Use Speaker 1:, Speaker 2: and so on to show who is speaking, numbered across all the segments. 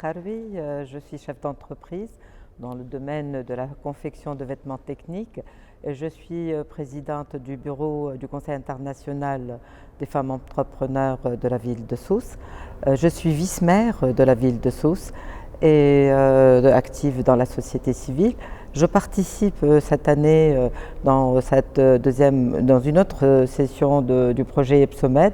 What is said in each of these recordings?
Speaker 1: Karoui, je suis chef d'entreprise dans le domaine de la confection de vêtements techniques. Je suis présidente du bureau du Conseil international des femmes entrepreneurs de la ville de Sousse. Je suis vice-maire de la ville de Sousse et active dans la société civile. Je participe cette année dans une autre session du projet EPSOMED.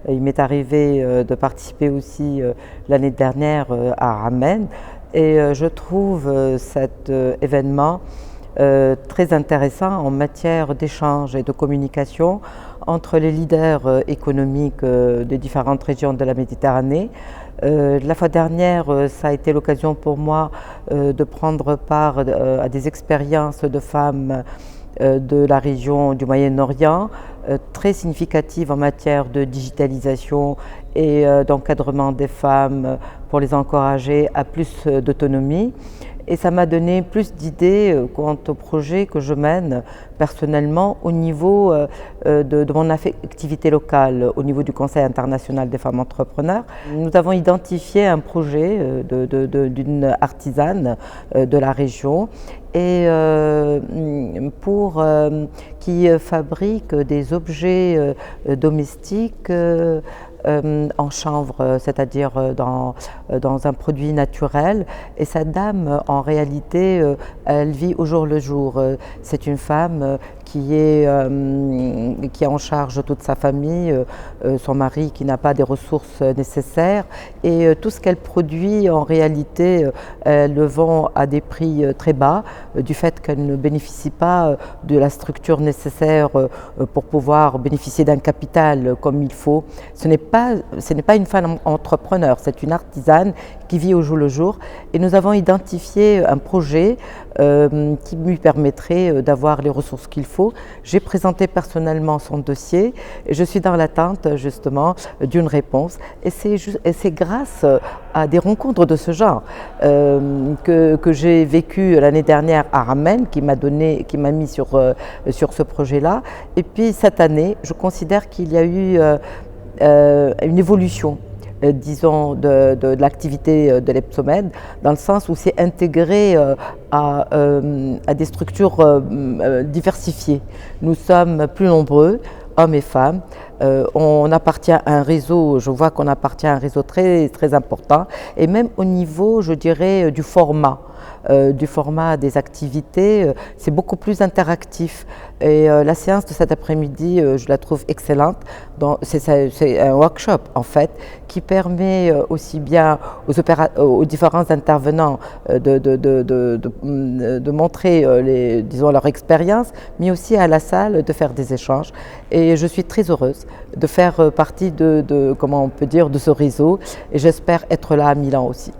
Speaker 1: Il m'est arrivé de participer aussi l'année dernière à Ramen et je trouve cet événement très intéressant en matière d'échange et de communication entre les leaders économiques des différentes régions de la Méditerranée. La fois dernière, ça a été l'occasion pour moi de prendre part à des expériences de femmes de la région du Moyen-Orient, très significatives en matière de digitalisation et d'encadrement des femmes pour les encourager à plus d'autonomie. Et ça m'a donné plus d'idées quant au projet que je mène personnellement au niveau de mon activité locale, au niveau du Conseil international des femmes entrepreneurs. Nous avons identifié un projet d'une artisane de la région et qui fabrique des objets domestiques en chanvre, c'est-à-dire dans un produit naturel. Et cette dame, en réalité, elle vit au jour le jour. C'est une femme qui est en charge toute sa famille, son mari qui n'a pas des ressources nécessaires, et tout ce qu'elle produit, en réalité, elle le vend à des prix très bas, du fait qu'elle ne bénéficie pas de la structure nécessaire pour pouvoir bénéficier d'un capital comme il faut. Ce n'est pas une femme entrepreneur, c'est une artisane qui vit au jour le jour, et nous avons identifié un projet qui lui permettrait d'avoir les ressources qu'il faut. J'ai présenté personnellement son dossier et je suis dans l'attente justement d'une réponse, et c'est grâce à des rencontres de ce genre que j'ai vécu l'année dernière à Ramen, qui m'a mis sur ce projet-là. Et puis cette année, je considère qu'il y a eu une évolution, disons, de l'activité de l'EPSOMED, dans le sens où c'est intégré à des structures diversifiées. Nous sommes plus nombreux, hommes et femmes. On appartient à un réseau, je vois qu'on appartient à un réseau très, très important, et même au niveau, je dirais, du format des activités, c'est beaucoup plus interactif. Et la séance de cet après-midi, je la trouve excellente. C'est un workshop en fait qui permet aussi bien aux différents intervenants de montrer disons, leur expérience, mais aussi à la salle de faire des échanges. Et je suis très heureuse de faire partie comment on peut dire, de ce réseau, et j'espère être là à Milan aussi.